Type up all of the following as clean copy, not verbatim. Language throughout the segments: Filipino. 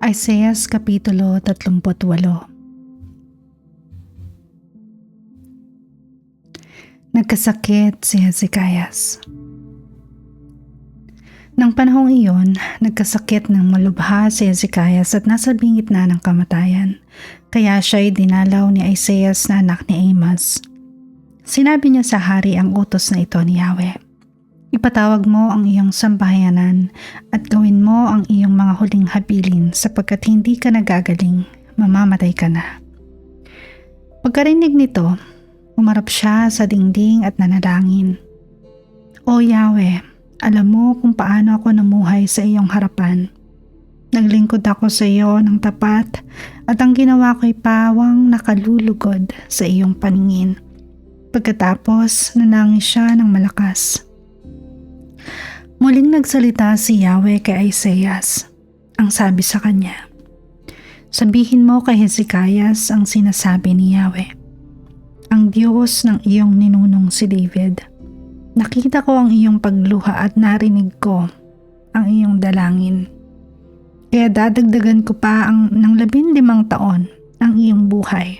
Isaias Kapitulo 38. Nagkasakit si Hezekias. Nang panahong iyon, nagkasakit ng malubha si Hezekias at nasa bingit na ng kamatayan. Kaya siya'y dinalaw ni Isaias na anak ni Amos. Sinabi niya sa hari ang utos na ito ni Yahweh. Ipatawag mo ang iyong sambahayanan at gawin mo ang iyong mga huling habilin sapagkat hindi ka nagagaling, mamamatay ka na. Pagkarinig nito, umarap siya sa dingding at nanalangin. O Yahweh, alam mo kung paano ako namuhay sa iyong harapan. Naglingkod ako sa iyo ng tapat at ang ginawa ko'y pawang nakalulugod sa iyong paningin. Pagkatapos, nanangis siya ng malakas. Muling nagsalita si Yahweh kay Isaias. Ang sabi sa kanya, sabihin mo kay Hezekias ang sinasabi ni Yahweh, ang Diyos ng iyong ninunong si David. Nakita ko ang iyong pagluha at narinig ko ang iyong dalangin. Kaya dadagdagan ko pa ng 15 taon ang iyong buhay.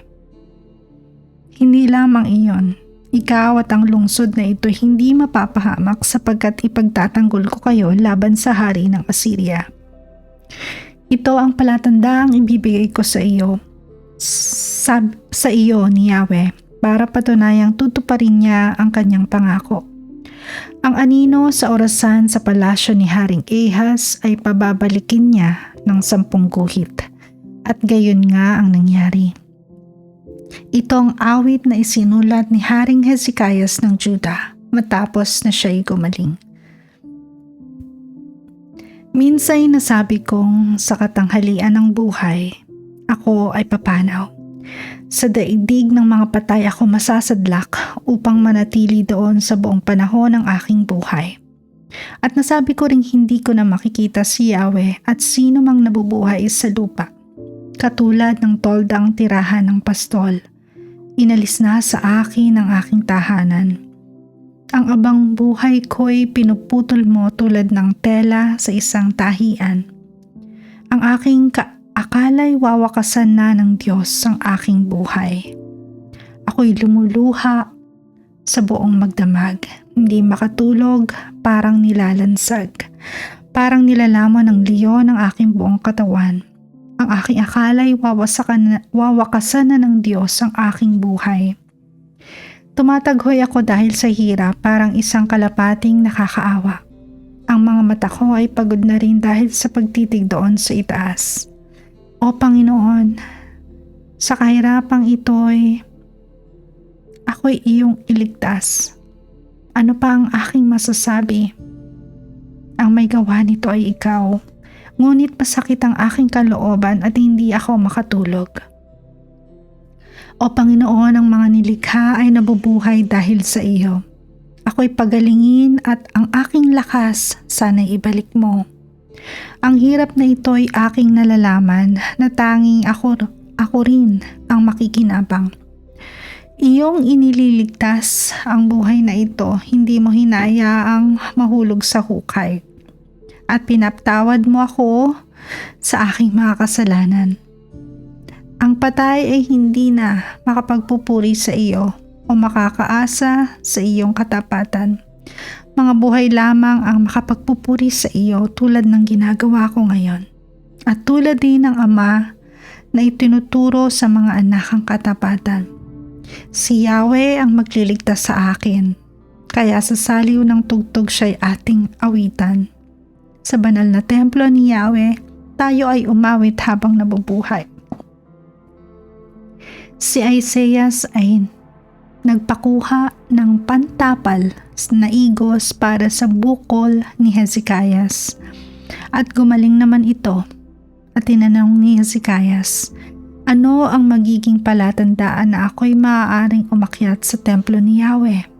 Hindi lamang iyon, ikaw at ang lungsod na ito hindi mapapahamak sapagkat ipagtatanggol ko kayo laban sa hari ng Assyria. Ito ang palatandaang ibibigay ko sa iyo, sa iyo ni Yahweh, para patunayang tutuparin niya ang kanyang pangako. Ang anino sa orasan sa palasyo ni Haring Ahaz ay pababalikin niya ng 10 guhit, at gayon nga ang nangyari. Ito ang awit na isinulat ni Haring Hezekias ng Juda matapos na siya'y gumaling. Minsa'y nasabi kong sa katanghalian ng buhay, ako ay papanaw. Sa daigdig ng mga patay ako masasadlak upang manatili doon sa buong panahon ng aking buhay. At nasabi ko ring hindi ko na makikita si Yahweh at sino mang nabubuhay sa lupa. Katulad ng toldang tirahan ng pastol, inalis na sa akin ang aking tahanan. Ang abang buhay ko'y pinuputol mo tulad ng tela sa isang tahian. Ang aking akala'y wawakasan na ng Diyos ang aking buhay. Ako'y lumuluha sa buong magdamag, hindi makatulog, parang nilalansag. Parang nilalamon ng leon ang aking buong katawan. Ang aking akala'y wawakasan na ng Diyos ang aking buhay. Tumataghoy ako dahil sa hirap, parang isang kalapating nakakaawa. Ang mga mata ko ay pagod na rin dahil sa pagtitig doon sa itaas. O Panginoon, sa kahirapang ito'y ako'y iyong iligtas. Ano pa ang aking masasabi? Ang may gawa nito ay ikaw. Ngunit masakit ang aking kalooban at hindi ako makatulog. O Panginoon, ang mga nilikha ay nabubuhay dahil sa iyo. Ako'y pagalingin at ang aking lakas sana'y ibalik mo. Ang hirap na ito'y aking nalalaman na tanging ako rin ang makikinabang. Iyong inililigtas ang buhay na ito, hindi mo hinayaang mahulog sa hukay. At pinaptawad mo ako sa aking mga kasalanan. Ang patay ay hindi na makapagpupuri sa iyo o makakaasa sa iyong katapatan. Mga buhay lamang ang makapagpupuri sa iyo tulad ng ginagawa ko ngayon. At tulad din ng ama na itinuturo sa mga anak ang katapatan. Si Yahweh ang magliligtas sa akin, kaya sa saliw ng tugtog siya'y ating awitan. Sa banal na templo ni Yahweh, tayo ay umawit habang nabubuhay. Si Isaias ay nagpakuha ng pantapal na igos para sa bukol ni Hezekias. At gumaling naman ito. At tinanong ni Hezekias, ano ang magiging palatandaan na ako'y maaaring umakyat sa templo ni Yahweh?